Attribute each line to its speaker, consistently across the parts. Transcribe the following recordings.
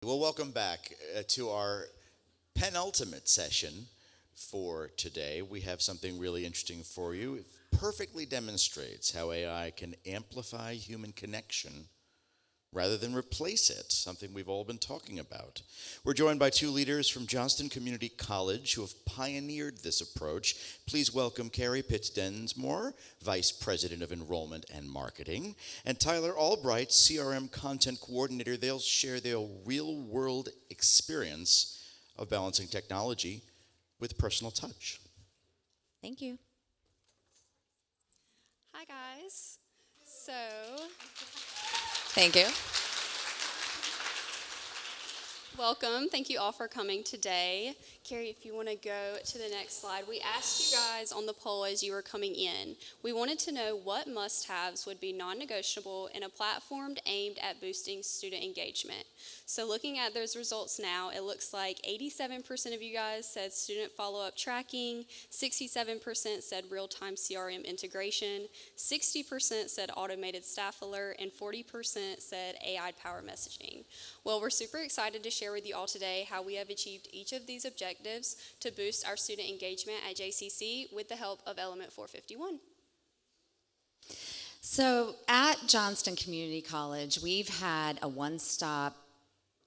Speaker 1: Well, welcome back to our penultimate session for today. We have something really interesting for you. It perfectly demonstrates how AI can amplify human connection rather than replace it, something we've all been talking about. We're joined by two leaders from Johnston Community College who have pioneered this approach. Please welcome Carrie Densmore, Vice President of Enrollment and Marketing, and Tyler Albright, CRM Content Coordinator. They'll share their real-world experience of balancing technology with personal touch.
Speaker 2: Thank you.
Speaker 3: Hi, guys. So,
Speaker 2: Thank you.
Speaker 3: welcome. Thank you all for coming today. Carrie, if you want to go to the next slide. We asked you guys on the poll as you were coming in. We wanted to know what must-haves would be non-negotiable in a platform aimed at boosting student engagement. So looking at those results now, it looks like 87% of you guys said student follow-up tracking, 67% said real-time CRM integration, 60% said automated staff alert, and 40% said AI-powered messaging. Well, we're super excited to share with you all today how we have achieved each of these objectives to boost our student engagement at JCC with the help of Element 451.
Speaker 2: So at Johnston Community College, we've had a one-stop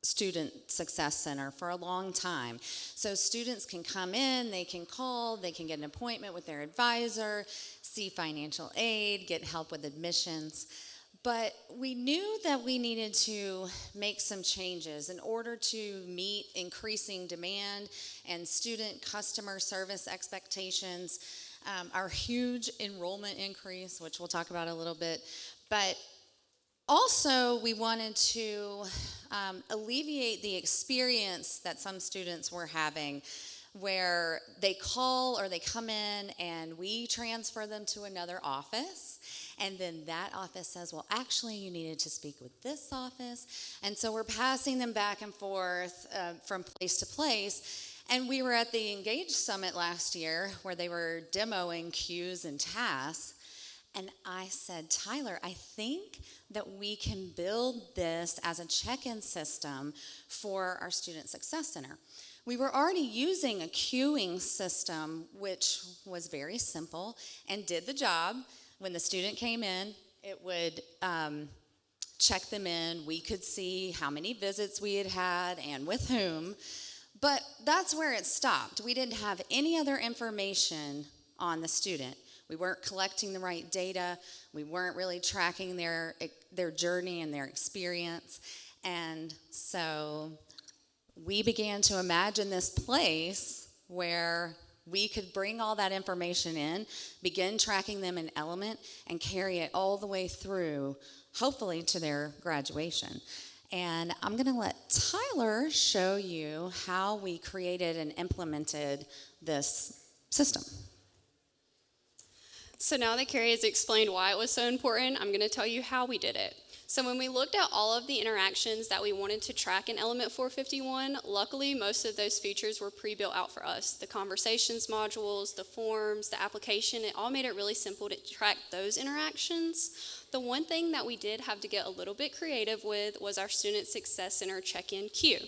Speaker 2: student success center for a long time. So students can come in, they can call, they can get an appointment with their advisor, see financial aid, get help with admissions. But we knew that we needed to make some changes in order to meet increasing demand and student customer service expectations, our huge enrollment increase, which we'll talk about a little bit. But also, we wanted to alleviate the experience that some students were having where they call or they come in and we transfer them to another office. And then that office says, well, actually, you needed to speak with this office. And so we're passing them back and forth from place to place. And we were at the Engage Summit last year where they were demoing queues and tasks. And I said, Tyler, I think that we can build this as a check-in system for our Student Success Center. We were already using a queuing system, which was very simple and did the job. When the student came in, it would check them in. We could see how many visits we had had and with whom. But that's where it stopped. We didn't have any other information on the student. We weren't collecting the right data. We weren't really tracking their journey and their experience. And so we began to imagine this place where we could bring all that information in, begin tracking them in Element, and carry it all the way through, hopefully, to their graduation. And I'm going to let Tyler show you how we created and implemented this system.
Speaker 3: So now that Carrie has explained why it was so important, I'm going to tell you how we did it. So when we looked at all of the interactions that we wanted to track in Element 451, luckily most of those features were pre-built out for us. The conversations modules, the forms, the application, it all made it really simple to track those interactions. The one thing that we did have to get a little bit creative with was our Student Success Center check-in queue.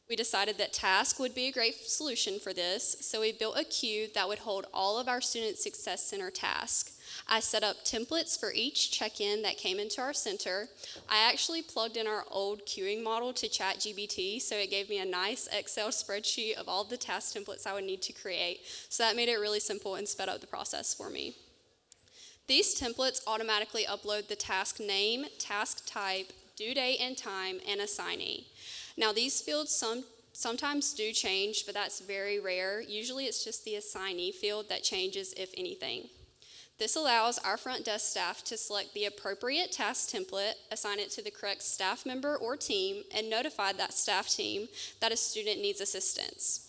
Speaker 3: We decided that task would be a great solution for this, so we built a queue that would hold all of our Student Success Center tasks. I set up templates for each check-in that came into our center. I actually plugged in our old queuing model to ChatGPT, so it gave me a nice Excel spreadsheet of all the task templates I would need to create. So that made it really simple and sped up the process for me. These templates automatically upload the task name, task type, due date and time, and assignee. Now these fields sometimes do change, but that's very rare. Usually it's just the assignee field that changes, if anything. This allows our front desk staff to select the appropriate task template, assign it to the correct staff member or team, and notify that staff team that a student needs assistance.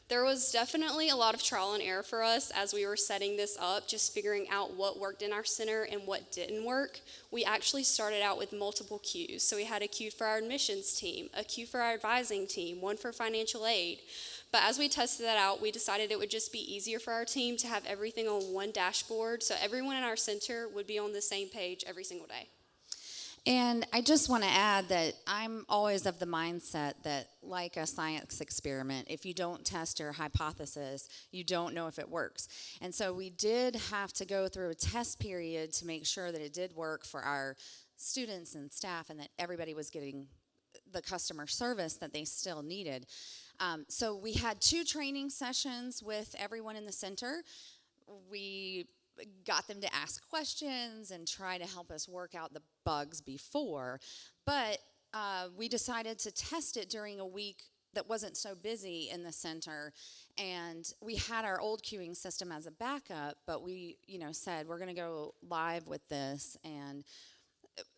Speaker 3: There was definitely a lot of trial and error for us as we were setting this up, just figuring out what worked in our center and what didn't work. We actually started out with multiple queues. So we had a queue for our admissions team, a queue for our advising team, one for financial aid. But as we tested that out, we decided it would just be easier for our team to have everything on one dashboard, so everyone in our center would be on the same page every single day.
Speaker 2: And I just want to add that I'm always of the mindset that, like a science experiment, if you don't test your hypothesis, you don't know if it works. And so we did have to go through a test period to make sure that it did work for our students and staff, and that everybody was getting the customer service that they still needed. So we had 2 training sessions with everyone in the center. We got them to ask questions and try to help us work out the bugs before. But we decided to test it during a week that wasn't so busy in the center. And we had our old queuing system as a backup, but we, said we're going to go live with this. And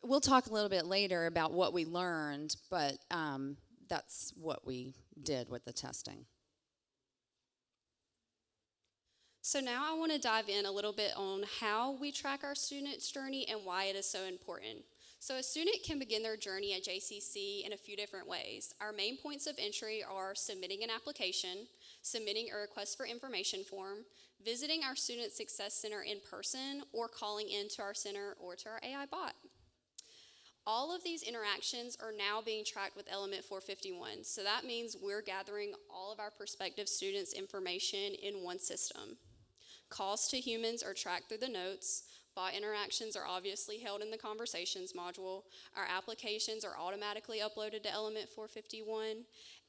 Speaker 2: we'll talk a little bit later about what we learned, but that's what we did with the testing.
Speaker 3: So now I want to dive in a little bit on how we track our students' journey and why it is so important. So a student can begin their journey at JCC in a few different ways. Our main points of entry are submitting an application, submitting a request for information form, visiting our Student Success Center in person, or calling into our center or to our AI bot. All of these interactions are now being tracked with Element 451. So that means we're gathering all of our prospective students' information in one system. Calls to humans are tracked through the notes. Bot interactions are obviously held in the conversations module. Our applications are automatically uploaded to Element 451.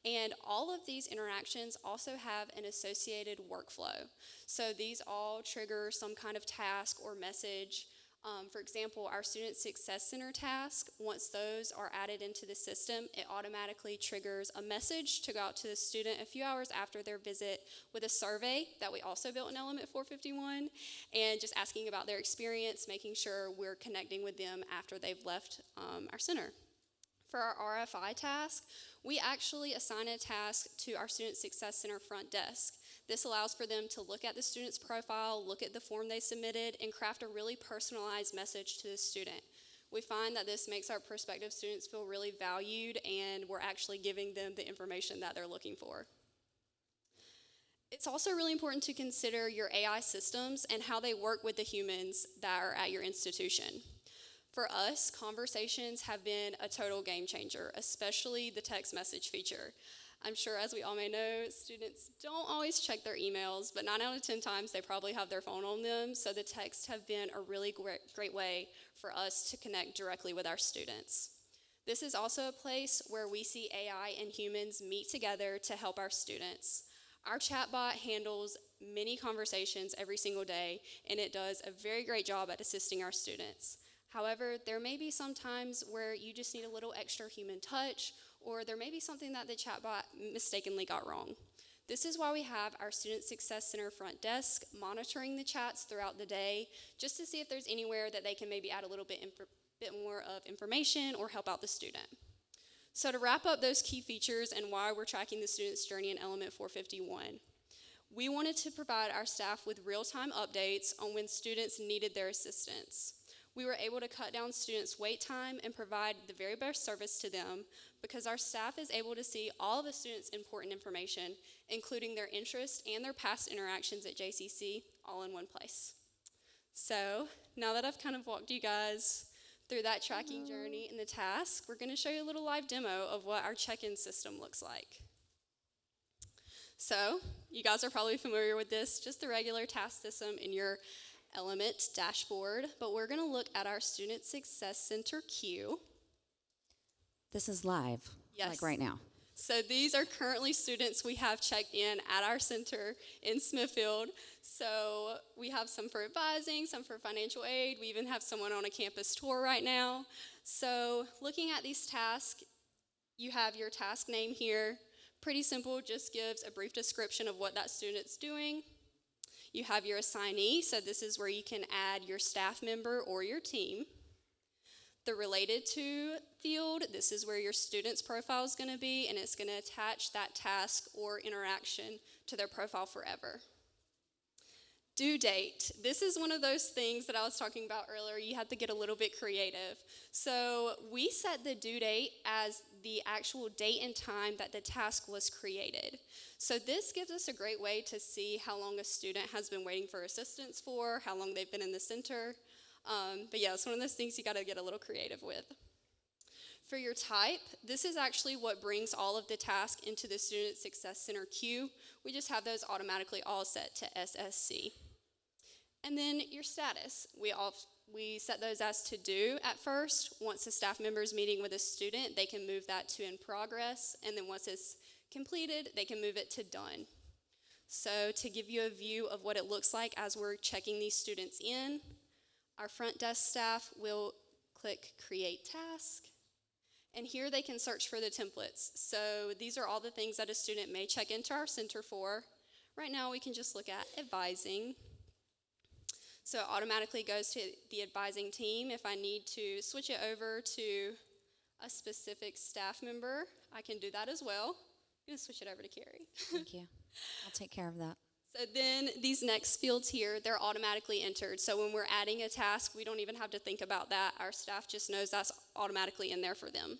Speaker 3: And all of these interactions also have an associated workflow. So these all trigger some kind of task or message. For example, our Student Success Center task, once those are added into the system, it automatically triggers a message to go out to the student a few hours after their visit with a survey that we also built in Element 451, and just asking about their experience, making sure we're connecting with them after they've left our center. For our RFI task, we actually assign a task to our Student Success Center front desk. This allows for them to look at the student's profile, look at the form they submitted, and craft a really personalized message to the student. We find that this makes our prospective students feel really valued, and we're actually giving them the information that they're looking for. It's also really important to consider your AI systems and how they work with the humans that are at your institution. For us, conversations have been a total game changer, especially the text message feature. I'm sure, as we all may know, students don't always check their emails, but 9 out of 10 times they probably have their phone on them, so the texts have been a really great way for us to connect directly with our students. This is also a place where we see AI and humans meet together to help our students. Our chatbot handles many conversations every single day, and it does a very great job at assisting our students. However, there may be some times where you just need a little extra human touch, or there may be something that the chatbot mistakenly got wrong. This is why we have our Student Success Center front desk monitoring the chats throughout the day, just to see if there's anywhere that they can maybe add a little bit more of information or help out the student. So to wrap up those key features and why we're tracking the student's journey in Element 451, we wanted to provide our staff with real-time updates on when students needed their assistance. We were able to cut down students' wait time and provide the very best service to them because our staff is able to see all of the students' important information, including their interests and their past interactions at JCC, all in one place. So now that I've kind of walked you guys through that tracking journey and the task, we're going to show you a little live demo of what our check-in system looks like. So you guys are probably familiar with this, just the regular task system in your Element dashboard, but we're going to look at our Student Success Center queue.
Speaker 2: This is live,
Speaker 3: Yes.
Speaker 2: like right now.
Speaker 3: So these are currently students we have checked in at our center in Smithfield. So we have some for advising, some for financial aid. We even have someone on a campus tour right now. So looking at these tasks, you have your task name here. Pretty simple, just gives a brief description of what that student's doing. You have your assignee, so this is where you can add your staff member or your team. The related to field, this is where your student's profile is going to be, and it's going to attach that task or interaction to their profile forever. Due date. This is one of those things that I was talking about earlier. You have to get a little bit creative. So we set the due date as the actual date and time that the task was created. So this gives us a great way to see how long a student has been waiting for assistance for, how long they've been in the center. But yeah, it's one of those things you got to get a little creative with. For your type, this is actually what brings all of the tasks into the Student Success Center queue. We just have those automatically all set to SSC. And then your status, we set those as to do at first. Once a staff member is meeting with a student, they can move that to in progress, and then once it's completed, they can move it to done. So to give you a view of what it looks like as we're checking these students in, our front desk staff will click Create Task, and here they can search for the templates. So these are all the things that a student may check into our center for. Right now we can just look at advising. So it automatically goes to the advising team. If I need to switch it over to a specific staff member, I can do that as well. I'm going to switch it over to Carrie.
Speaker 2: Thank you. I'll take care of that.
Speaker 3: So then these next fields here, they're automatically entered. So when we're adding a task, we don't even have to think about that. Our staff just knows that's automatically in there for them.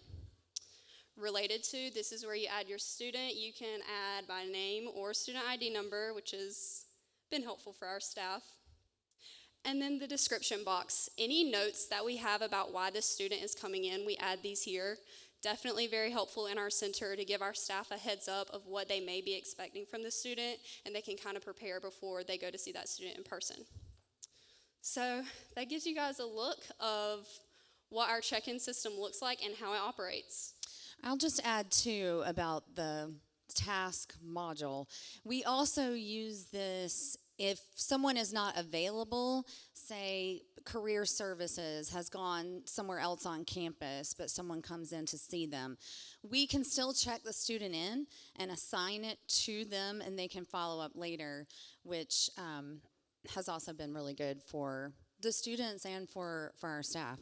Speaker 3: Related to, this is where you add your student. You can add by name or student ID number, which has been helpful for our staff. And then the description box. Any notes that we have about why the student is coming in, we add these here. Definitely very helpful in our center to give our staff a heads up of what they may be expecting from the student, and they can kind of prepare before they go to see that student in person. So that gives you guys a look of what our check-in system looks like and how it operates.
Speaker 2: I'll just add too about the task module. We also use this if someone is not available, say career services has gone somewhere else on campus, but someone comes in to see them. We can still check the student in and assign it to them, and they can follow up later, which has also been really good for the students and for our staff.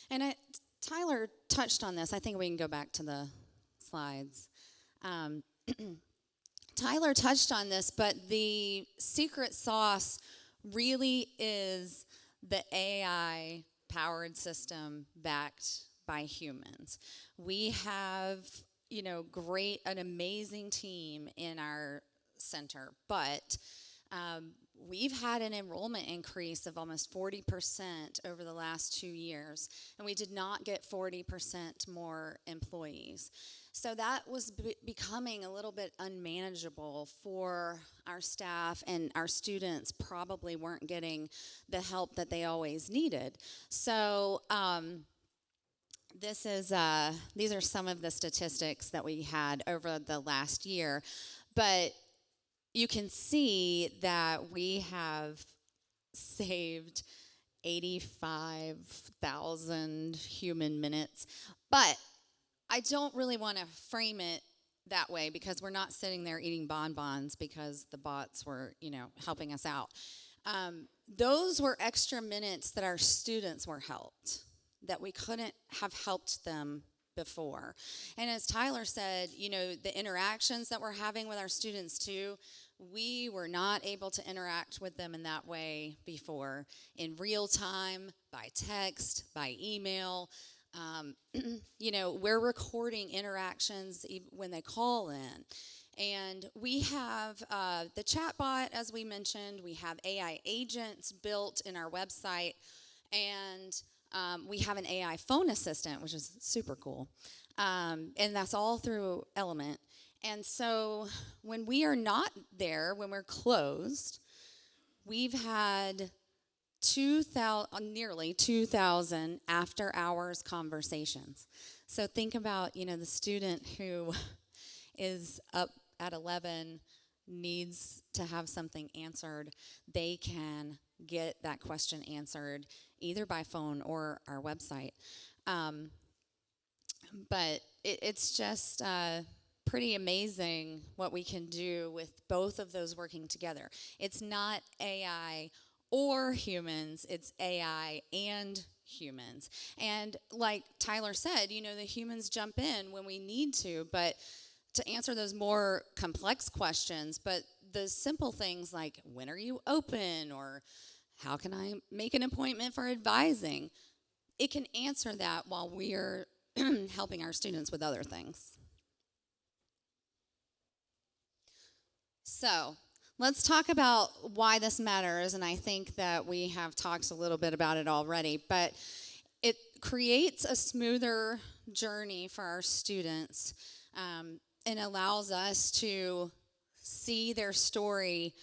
Speaker 2: And Tyler touched on this. I think we can go back to the slides. Tyler touched on this, but the secret sauce really is the AI-powered system backed by humans. We have, an amazing team in our center, but we've had an enrollment increase of almost 40% over the last 2 years, and we did not get 40% more employees. So that was becoming a little bit unmanageable for our staff, and our students probably weren't getting the help that they always needed. So these are some of the statistics that we had over the last year, but you can see that we have saved 85,000 human minutes, but I don't really want to frame it that way because we're not sitting there eating bonbons because the bots were, helping us out. Those were extra minutes that our students were helped, that we couldn't have helped them before. And as Tyler said, the interactions that we're having with our students too, we were not able to interact with them in that way before, in real time, by text, by email. We're recording interactions when they call in. And we have the chatbot, as we mentioned. We have AI agents built in our website. And we have an AI phone assistant, which is super cool. And that's all through Element. And so when we are not there, when we're closed, we've had nearly 2,000 after-hours conversations. So think about, the student who is up at 11, needs to have something answered. They can get that question answered either by phone or our website. But it's just pretty amazing what we can do with both of those working together. It's not AI or humans, it's AI and humans. And like Tyler said, the humans jump in when we need to, but to answer those more complex questions, but the simple things like, when are you open, or how can I make an appointment for advising? It can answer that while we're helping our students with other things. So let's talk about why this matters, and I think that we have talked a little bit about it already, but creates a smoother journey for our students, and allows us to see their story,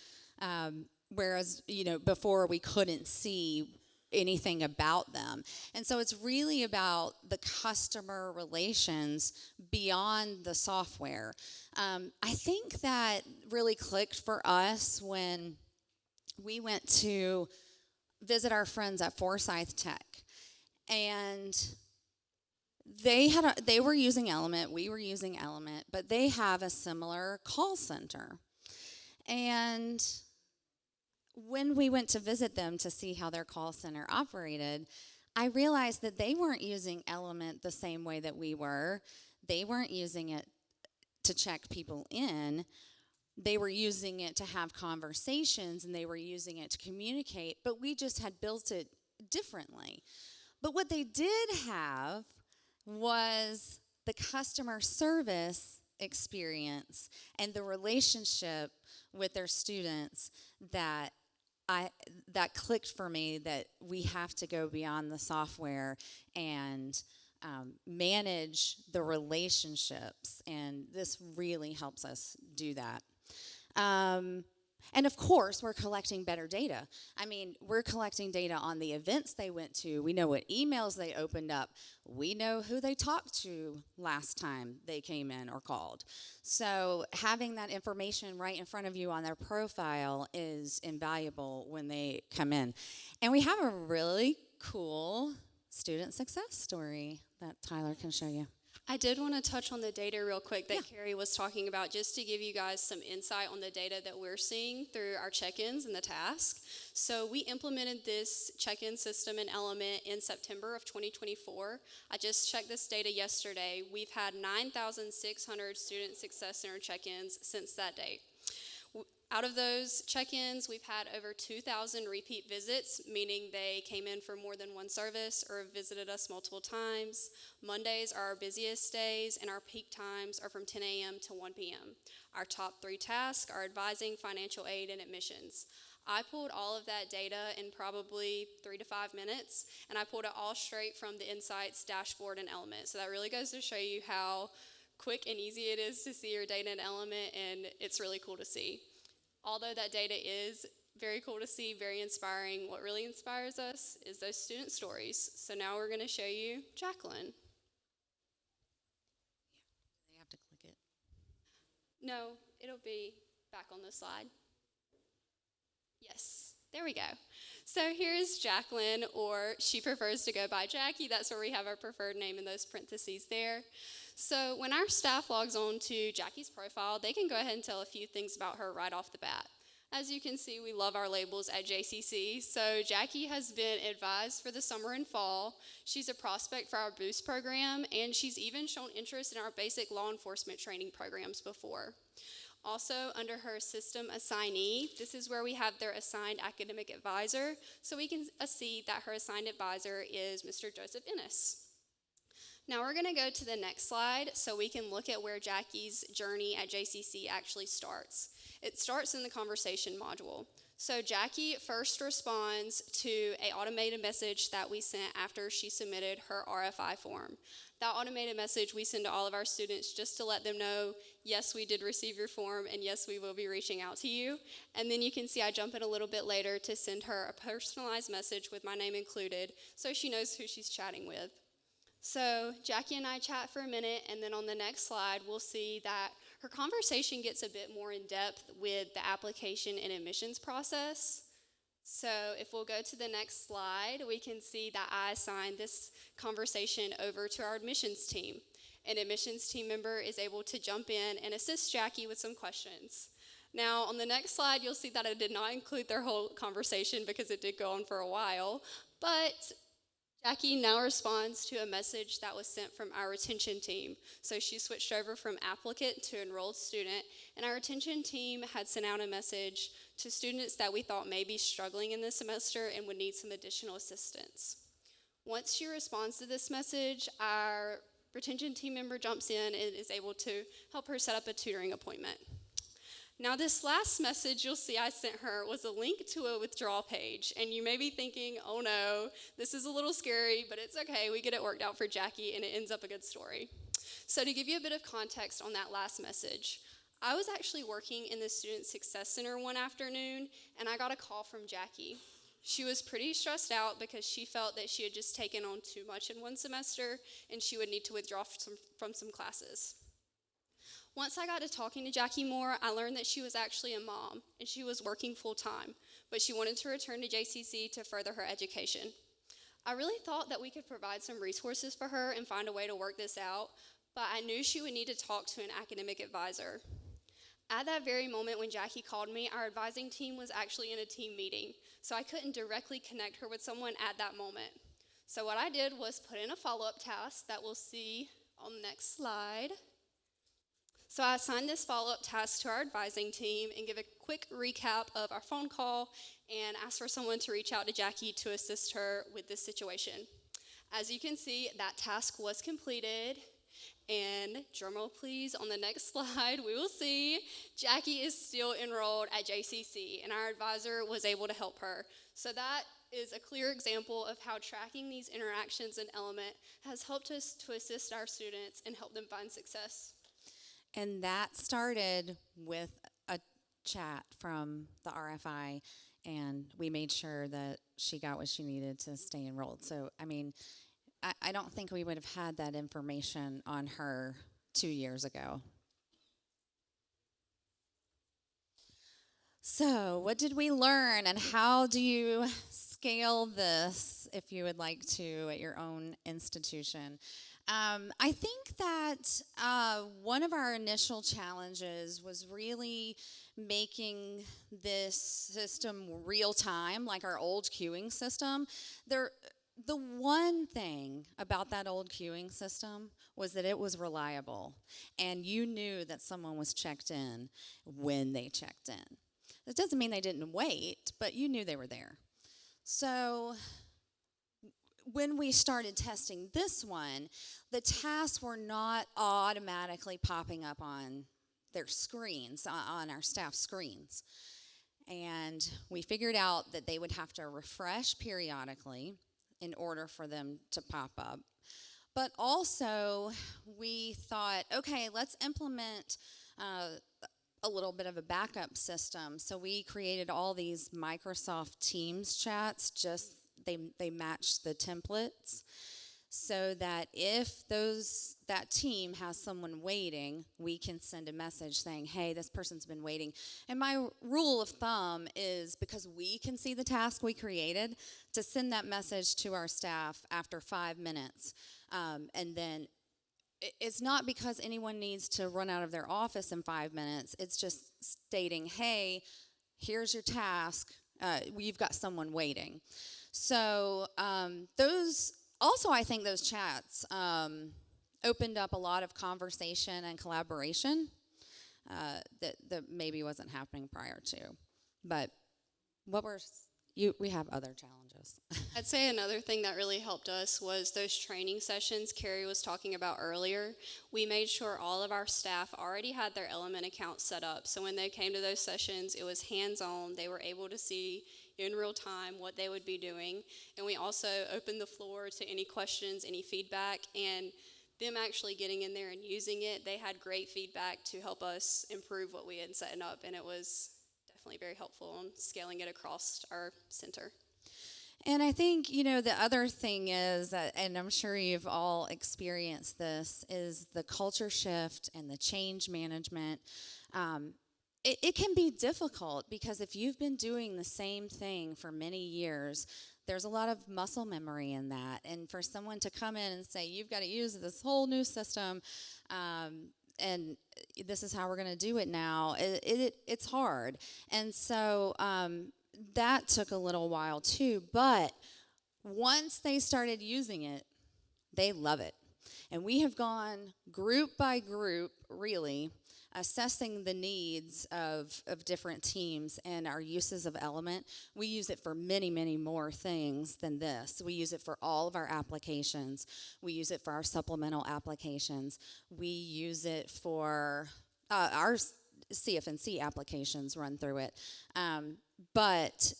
Speaker 2: whereas, before we couldn't see anything about them. And so it's really about the customer relations beyond the software. I think that really clicked for us when we went to visit our friends at Forsyth Tech. And they were using Element, we were using Element, but they have a similar call center. And when we went to visit them to see how their call center operated, I realized that they weren't using Element the same way that we were. They weren't using it to check people in. They were using it to have conversations, and they were using it to communicate, but we just had built it differently. But what they did have was the customer service experience and the relationship with their students that clicked for me, that we have to go beyond the software and manage the relationships, and this really helps us do that. And of course, we're collecting better data. I mean, we're collecting data on the events they went to. We know what emails they opened up. We know who they talked to last time they came in or called. So having that information right in front of you on their profile is invaluable when they come in. And we have a really cool student success story that Tyler can show you.
Speaker 3: I did want to touch on the data real quick that Carrie was talking about, just to give you guys some insight on the data that we're seeing through our check-ins and the task. So we implemented this check-in system in Element in September of 2024. I just checked this data yesterday. We've had 9,600 student success center check-ins since that date. Out of those check-ins, we've had over 2,000 repeat visits, meaning they came in for more than one service or visited us multiple times. Mondays are our busiest days, and our peak times are from 10 a.m. to 1 p.m. Our top 3 tasks are advising, financial aid, and admissions. I pulled all of that data in probably 3 to 5 minutes, and I pulled it all straight from the Insights dashboard in Element. So that really goes to show you how quick and easy it is to see your data in Element, and it's really cool to see. Although that data is very cool to see, very inspiring, what really inspires us is those student stories. So now we're going to show you Jacqueline.
Speaker 2: They have to click it.
Speaker 3: No, it'll be back on the slide. Yes, there we go. So here's Jacqueline, or she prefers to go by Jackie. That's where we have our preferred name in those parentheses there. So when our staff logs on to Jackie's profile, they can go ahead and tell a few things about her right off the bat. As you can see, we love our labels at JCC. So Jackie has been advised for the summer and fall. She's a prospect for our Boost program, and she's even shown interest in our basic law enforcement training programs before. Also, under her system assignee, this is where we have their assigned academic advisor. So we can see that her assigned advisor is Mr. Joseph Ennis. Now we're going to go to the next slide so we can look at where Jackie's journey at JCC actually starts. It starts in the conversation module. So Jackie first responds to an automated message that we sent after she submitted her RFI form. That automated message we send to all of our students just to let them know, yes, we did receive your form, and yes, we will be reaching out to you. And then you can see I jump in a little bit later to send her a personalized message with my name included so she knows who she's chatting with. So Jackie and I chat for a minute, and then on the next slide, we'll see that her conversation gets a bit more in depth with the application and admissions process. So if we'll go to the next slide, we can see that I assigned this conversation over to our admissions team. An admissions team member is able to jump in and assist Jackie with some questions. Now, on the next slide, you'll see that I did not include their whole conversation because it did go on for a while, but Jackie now responds to a message that was sent from our retention team. So she switched over from applicant to enrolled student, and our retention team had sent out a message to students that we thought may be struggling in this semester and would need some additional assistance. Once she responds to this message, our retention team member jumps in and is able to help her set up a tutoring appointment. Now, this last message you'll see I sent her was a link to a withdrawal page, and you may be thinking, oh no, this is a little scary, but it's okay, we get it worked out for Jackie, and it ends up a good story. So to give you a bit of context on that last message, I was actually working in the Student Success Center one afternoon, and I got a call from Jackie. She was pretty stressed out because she felt that she had just taken on too much in one semester, and she would need to withdraw from some classes. Once I got to talking to Jackie more, I learned that she was actually a mom, and she was working full-time, but she wanted to return to JCC to further her education. I really thought that we could provide some resources for her and find a way to work this out, but I knew she would need to talk to an academic advisor. At that very moment when Jackie called me, our advising team was actually in a team meeting, so I couldn't directly connect her with someone at that moment. So what I did was put in a follow-up task that we'll see on the next slide. So I assigned this follow-up task to our advising team and give a quick recap of our phone call and asked for someone to reach out to Jackie to assist her with this situation. As you can see, that task was completed, and drumroll please, on the next slide, we will see Jackie is still enrolled at JCC, and our advisor was able to help her. So that is a clear example of how tracking these interactions in Element has helped us to assist our students and help them find success.
Speaker 2: And that started with a chat from the RFI, and we made sure that she got what she needed to stay enrolled. So, I mean, I don't think we would have had that information on her 2 years ago. So, what did we learn, and how do you scale this, if you would like to, at your own institution? I think that one of our initial challenges was really making this system real time, like our old queuing system. The one thing about that old queuing system was that it was reliable, and you knew that someone was checked in when they checked in. It doesn't mean they didn't wait, but you knew they were there. So when we started testing this one, the tasks were not automatically popping up on their screens, on our staff screens. And we figured out that they would have to refresh periodically in order for them to pop up. But also, we thought, okay, let's implement a little bit of a backup system. So we created all these Microsoft Teams chats, they match the templates, so that if that team has someone waiting, we can send a message saying, hey, this person's been waiting. And my rule of thumb is, because we can see the task we created, to send that message to our staff after 5 minutes. And then it's not because anyone needs to run out of their office in 5 minutes. It's just stating, hey, here's your task. You've got someone waiting. So I think those chats opened up a lot of conversation and collaboration that maybe wasn't happening prior to. But we have other challenges.
Speaker 3: I'd say another thing that really helped us was those training sessions Carrie was talking about earlier. We made sure all of our staff already had their Element accounts set up. So when they came to those sessions, it was hands-on. They were able to see in real time what they would be doing. And we also opened the floor to any questions, any feedback, and them actually getting in there and using it. They had great feedback to help us improve what we had set up, and it was definitely very helpful in scaling it across our center.
Speaker 2: And I think, the other thing is, and I'm sure you've all experienced this, is the culture shift and the change management. It can be difficult, because if you've been doing the same thing for many years, there's a lot of muscle memory in that. And for someone to come in and say, you've got to use this whole new system, and this is how we're going to do it now, it's hard. And so that took a little while too. But once they started using it, they love it. And we have gone group by group, really, assessing the needs of different teams and our uses of Element. We use it for many, many more things than this. We use it for all of our applications. We use it for our supplemental applications. We use it for our CF&C applications run through it. But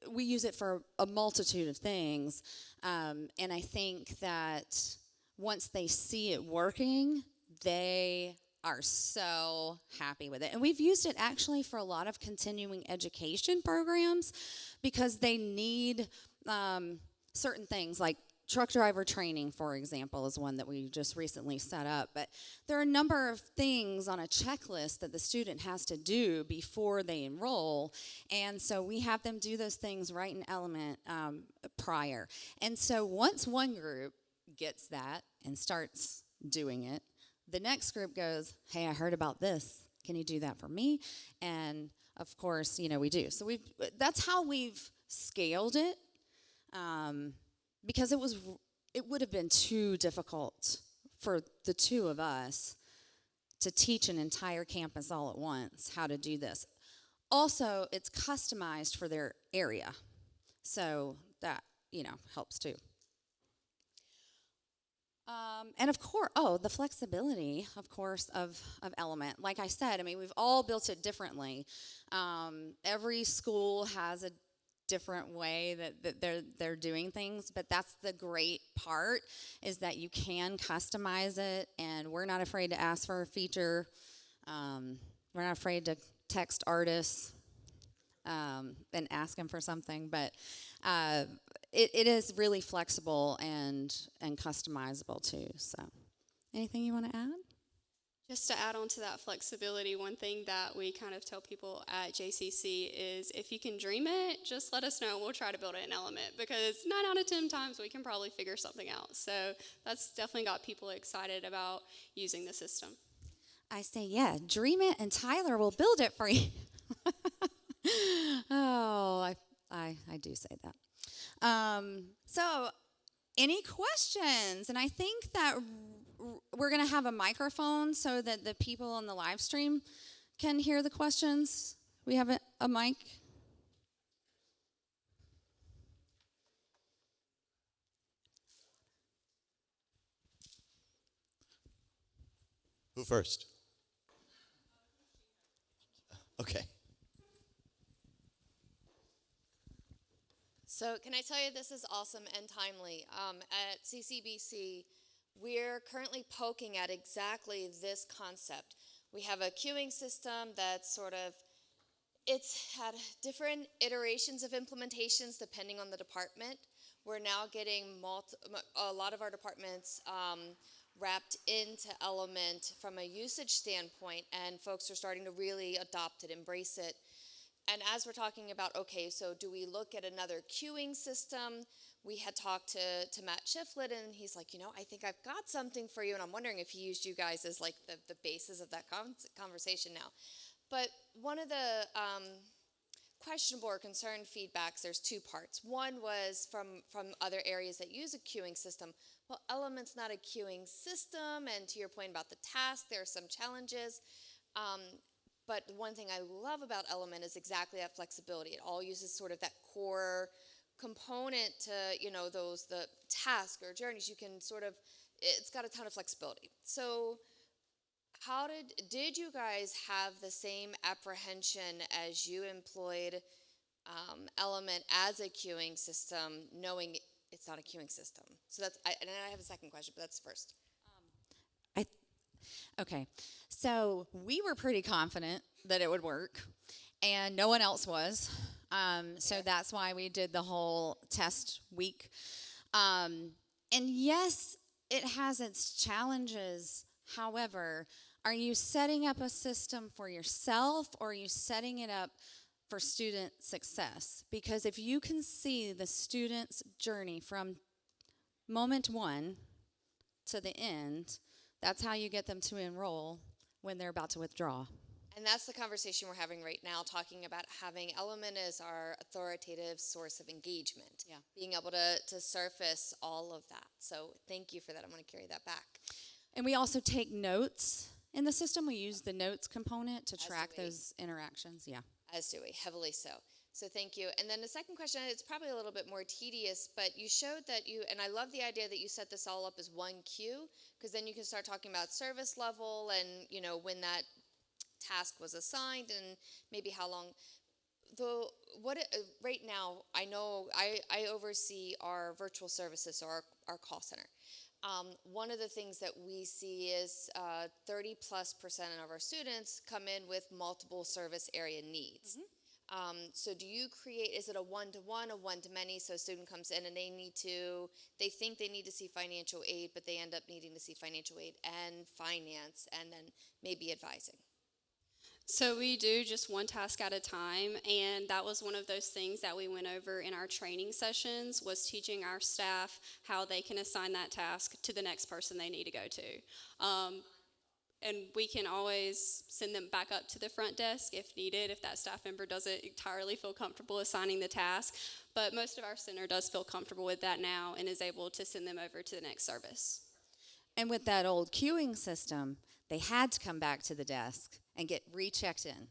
Speaker 2: we use it for a multitude of things. And I think that once they see it working, they are so happy with it. And we've used it actually for a lot of continuing education programs because they need certain things like truck driver training, for example, is one that we just recently set up. But there are a number of things on a checklist that the student has to do before they enroll. And so we have them do those things right in Element prior. And so once one group gets that and starts doing it, the next group goes, hey, I heard about this. Can you do that for me? And of course, we do. So that's how we've scaled it. Because it would have been too difficult for the two of us to teach an entire campus all at once how to do this. Also, it's customized for their area, so that helps too. And of course, the flexibility, of course, of Element. Like I said, we've all built it differently. Every school has a different way that they're doing things, but that's the great part, is that you can customize it, and we're not afraid to ask for a feature. We're not afraid to text artists and ask them for something, but it is really flexible and customizable too. So anything you want to add?
Speaker 3: Just to add on to that flexibility, one thing that we kind of tell people at JCC is if you can dream it, just let us know. We'll try to build it in Element, because 9 out of 10 times we can probably figure something out. So that's definitely got people excited about using the system.
Speaker 2: I say, yeah, dream it and Tyler will build it for you. Oh, I do say that. So any questions? And I think that we're going to have a microphone so that the people on the live stream can hear the questions. We have a mic.
Speaker 1: Who first? Okay.
Speaker 4: So can I tell you, this is awesome and timely. At CCBC, we're currently poking at exactly this concept. We have a queuing system that's it's had different iterations of implementations depending on the department. We're now getting a lot of our departments wrapped into Element from a usage standpoint, and folks are starting to really adopt it, embrace it. And as we're talking about, okay, so do we look at another queuing system? We had talked to Matt Shiflett, and he's like, I think I've got something for you. And I'm wondering if he used you guys as like the basis of that conversation now. But one of the questionable or concerned feedbacks, there's two parts. One was from other areas that use a queuing system. Well, Element's not a queuing system, and to your point about the task, there are some challenges. But one thing I love about Element is exactly that flexibility. It all uses sort of that core component to, the task or journeys. You can it's got a ton of flexibility. So how did you guys have the same apprehension as you employed Element as a queuing system, knowing it's not a queuing system? So and I have a second question, but that's first.
Speaker 2: Okay, so we were pretty confident that it would work, and no one else was. So that's why we did the whole test week. And yes, it has its challenges. However, are you setting up a system for yourself, or are you setting it up for student success? Because if you can see the student's journey from moment one to the end, that's how you get them to enroll when they're about to withdraw.
Speaker 4: And that's the conversation we're having right now, talking about having Element as our authoritative source of engagement.
Speaker 2: Yeah.
Speaker 4: Being able to surface all of that. So thank you for that. I'm going to carry that back.
Speaker 2: And we also take notes in the system. We use the notes component to track those interactions. Yeah.
Speaker 4: As do we, heavily so. So thank you. And then the second question, it's probably a little bit more tedious, but you showed that and I love the idea that you set this all up as one queue, because then you can start talking about service level and, when that task was assigned and maybe how long. Right now, I know I oversee our virtual services, or our call center. One of the things that we see is 30+% of our students come in with multiple service area needs. So do you create, is it a one-to-one, a one-to-many, so a student comes in and they think they need to see financial aid, but they end up needing to see financial aid and finance and then maybe advising?
Speaker 3: So we do just one task at a time, and that was one of those things that we went over in our training sessions, was teaching our staff how they can assign that task to the next person they need to go to. And we can always send them back up to the front desk if needed, if that staff member doesn't entirely feel comfortable assigning the task. But most of our center does feel comfortable with that now and is able to send them over to the next service.
Speaker 2: And with that old queuing system, they had to come back to the desk and get rechecked in.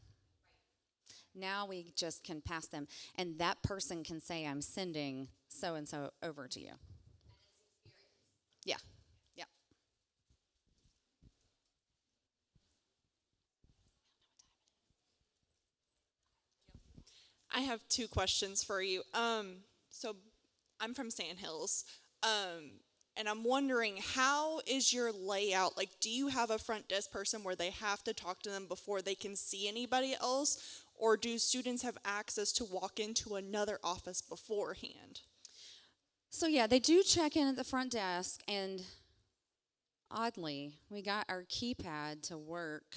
Speaker 2: Now we just can pass them, and that person can say, I'm sending so-and-so over to you. Yeah, yeah.
Speaker 5: I have two questions for you. So I'm from Sand Hills, and I'm wondering, how is your layout? Like, do you have a front desk person where they have to talk to them before they can see anybody else? Or do students have access to walk into another office beforehand?
Speaker 2: So yeah, they do check in at the front desk, and oddly, we got our keypad to work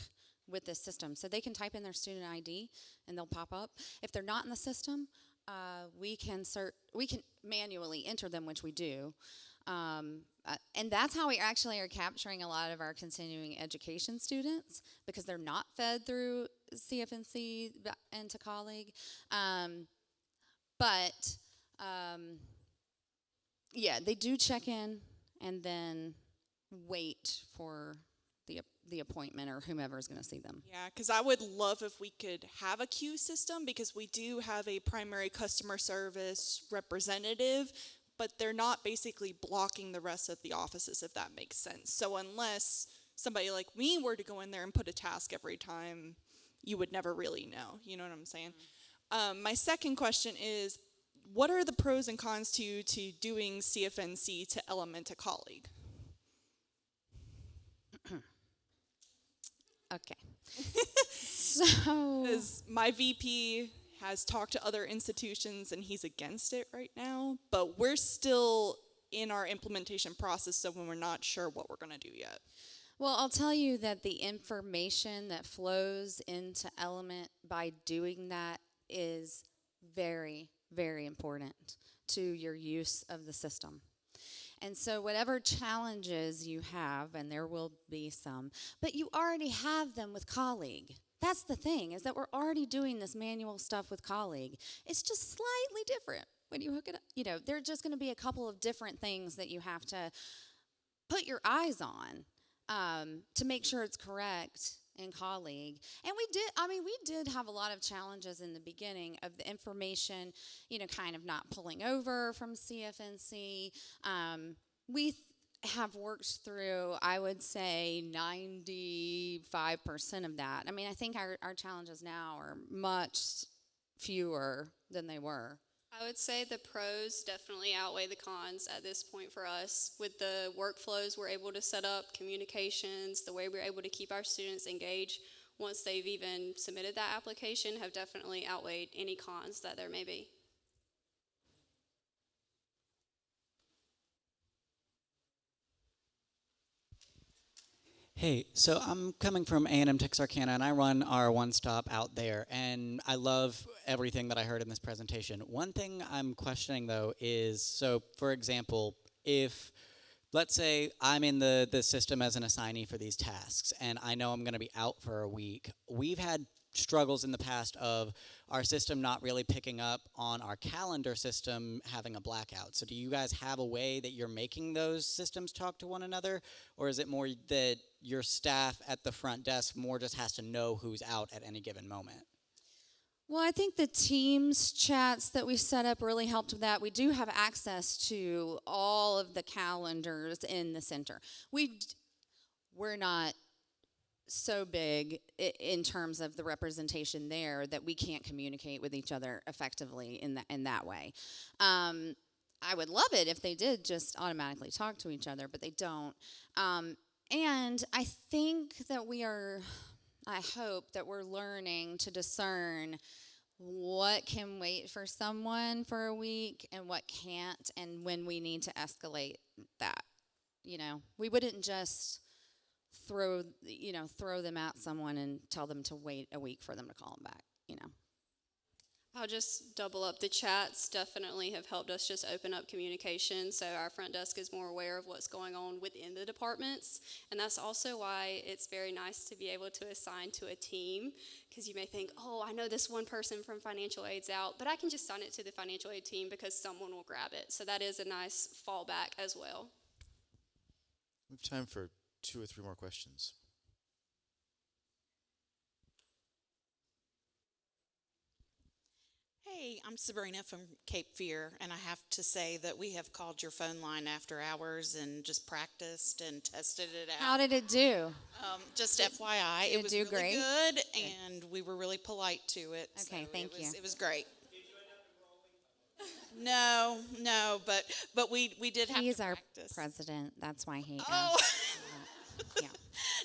Speaker 2: with this system. So they can type in their student ID and they'll pop up. If they're not in the system, we can manually enter them, which we do. And that's how we actually are capturing a lot of our continuing education students, because they're not fed through CFNC and to colleague. Yeah, they do check in and then wait for the appointment or whomever is going to see them.
Speaker 5: Yeah, because I would love if we could have a queue system, because we do have a primary customer service representative, but they're not basically blocking the rest of the offices, if that makes sense. So unless somebody like me were to go in there and put a task every time, you would never really know. You know what I'm saying? Mm-hmm. My second question is, what are the pros and cons to doing CFNC to Element to colleague?
Speaker 2: Okay. So,
Speaker 5: Because my VP has talked to other institutions and he's against it right now, but we're still in our implementation process, so when we're not sure what we're going to do yet.
Speaker 2: well, I'll tell you that the information that flows into Element by doing that is very, very important to your use of the system. And so whatever challenges you have, and there will be some, but you already have them with colleague. That's the thing, is that we're already doing this manual stuff with colleague. It's just slightly different when you hook it up. You know, there are just going to be a couple of different things that you have to put your eyes on to make sure it's correct in colleague. And we did have a lot of challenges in the beginning of the information, kind of not pulling over from CFNC. We have worked through, I would say, 95% of that. I mean, I think our challenges now are much fewer than they were.
Speaker 3: I would say the pros definitely outweigh the cons at this point for us. With the workflows we're able to set up, communications, the way we're able to keep our students engaged once they've even submitted that application have definitely outweighed any cons that there may be.
Speaker 6: Hey, so I'm coming from A&M Texarkana, and I run our one-stop out there, and I love everything that I heard in this presentation. One thing I'm questioning, though, is, so, for example, if, let's say, I'm in the system as an assignee for these tasks, and I know I'm going to be out for a week, we've had struggles in the past of our system not really picking up on our calendar system having a blackout. So do you guys have a way that you're making those systems talk to one another, or is it more that your staff at the front desk more just has to know who's out at any given moment?
Speaker 2: Well, I think the Teams chats that we set up really helped with that. We do have access to all of the calendars in the center. We're not so big in terms of the representation there that we can't communicate with each other effectively in that way. I would love it if they did just automatically talk to each other, but they don't. And I think that I hope that we're learning to discern what can wait for someone for a week and what can't, and when we need to escalate that. We wouldn't just throw them at someone and tell them to wait a week for them to call them back.
Speaker 3: I'll just double up. The chats definitely have helped us just open up communication, so our front desk is more aware of what's going on within the departments, and that's also why it's very nice to be able to assign to a team, because you may think, oh, I know this one person from financial aid's out, but I can just assign it to the financial aid team because someone will grab it. So that is a nice fallback as well.
Speaker 1: We have time for 2 or 3 more questions.
Speaker 7: Hey, I'm Sabrina from Cape Fear, and I have to say that we have called your phone line after hours and just practiced and tested it out.
Speaker 2: How did it do?
Speaker 7: Just FYI,
Speaker 2: Did
Speaker 7: it
Speaker 2: it
Speaker 7: was
Speaker 2: do
Speaker 7: really
Speaker 2: great?
Speaker 7: good, and we were really polite to it.
Speaker 2: Okay, thank you.
Speaker 7: It was great. No, but we did have
Speaker 2: He's
Speaker 7: to
Speaker 2: our
Speaker 7: practice.
Speaker 2: president. That's why he
Speaker 7: Oh.
Speaker 2: asked. Yeah.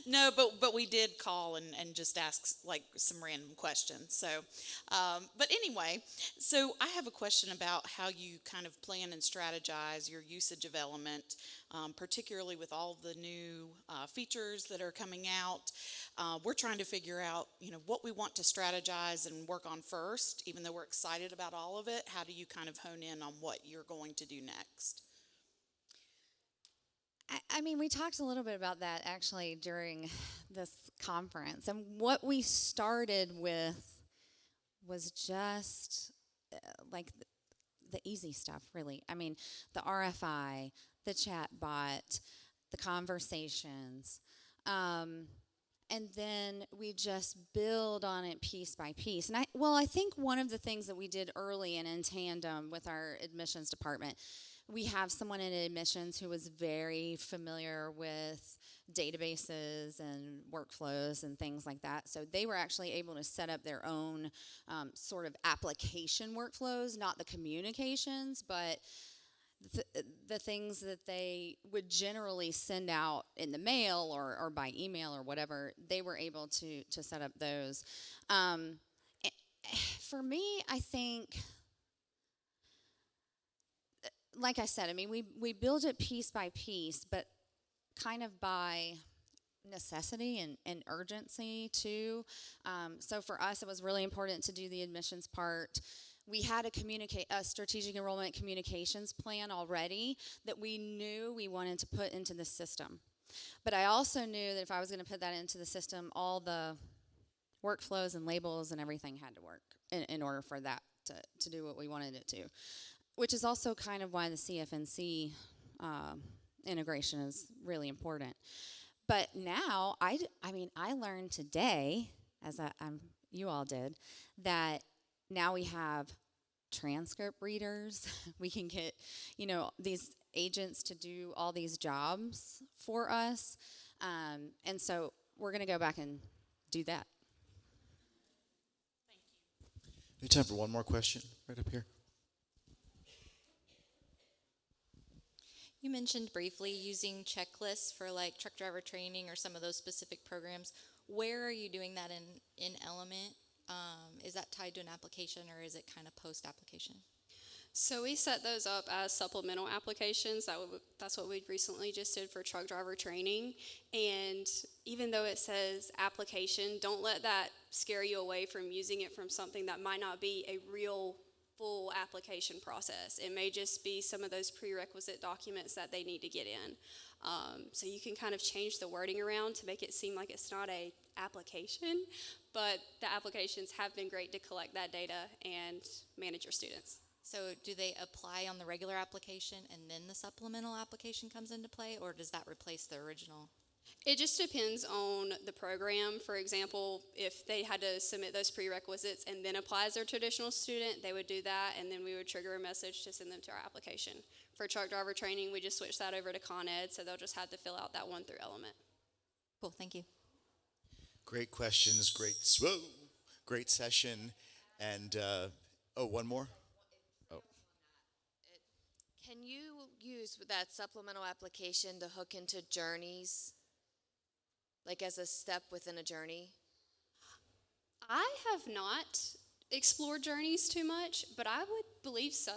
Speaker 7: No, but we did call and just ask like some random questions. So, but anyway, so I have a question about how you kind of plan and strategize your usage of Element, particularly with all the new features that are coming out. We're trying to figure out, what we want to strategize and work on first, even though we're excited about all of it. How do you kind of hone in on what you're going to do next?
Speaker 2: I mean, we talked a little bit about that actually during this conference. And what we started with was just like the easy stuff, really. I mean, the RFI, the chatbot, the conversations. And then we just build on it piece by piece. And I think one of the things that we did early and in tandem with our admissions department, we have someone in admissions who was very familiar with databases and workflows and things like that. So they were actually able to set up their own sort of application workflows, not the communications, but the things that they would generally send out in the mail or by email or whatever. They were able to set up those. For me, I think, like I said, I mean, we build it piece by piece, but kind of by necessity and urgency too. So for us, it was really important to do the admissions part. We had a strategic enrollment communications plan already that we knew we wanted to put into the system. But I also knew that if I was going to put that into the system, all the workflows and labels and everything had to work in order for that to do what we wanted it to. Which is also kind of why the CFNC integration is really important. But now, I learned today, as you all did, that now we have transcript readers. We can get, these agents to do all these jobs for us. And so we're going to go back and do that.
Speaker 7: Thank you.
Speaker 1: We have time for one more question right up here.
Speaker 8: You mentioned briefly using checklists for like truck driver training or some of those specific programs. Where are you doing that in Element? Is that tied to an application or is it kind of post-application?
Speaker 3: So we set those up as supplemental applications. That's what we recently just did for truck driver training. And even though it says application, don't let that scare you away from using it from something that might not be a real full application process. It may just be some of those prerequisite documents that they need to get in. So you can kind of change the wording around to make it seem like it's not a application, but the applications have been great to collect that data and manage your students.
Speaker 8: So do they apply on the regular application and then the supplemental application comes into play, or does that replace the original?
Speaker 3: It just depends on the program. For example, if they had to submit those prerequisites and then apply as their traditional student, they would do that, and then we would trigger a message to send them to our application. For truck driver training, we just switched that over to Con Ed, so they'll just have to fill out that one through Element.
Speaker 8: Cool, thank you.
Speaker 1: Great questions, great session. And, one more? Oh,
Speaker 4: Can you use that supplemental application to hook into journeys, like as a step within a journey?
Speaker 3: I have not explored journeys too much, but I would believe so.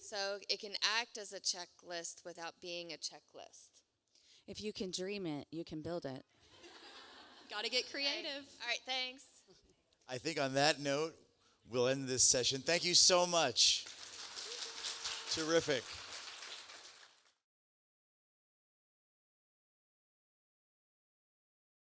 Speaker 4: So it can act as a checklist without being a checklist.
Speaker 2: If you can dream it, you can build it.
Speaker 3: Gotta get creative.
Speaker 4: All right, thanks.
Speaker 1: I think on that note, we'll end this session. Thank you so much. Terrific.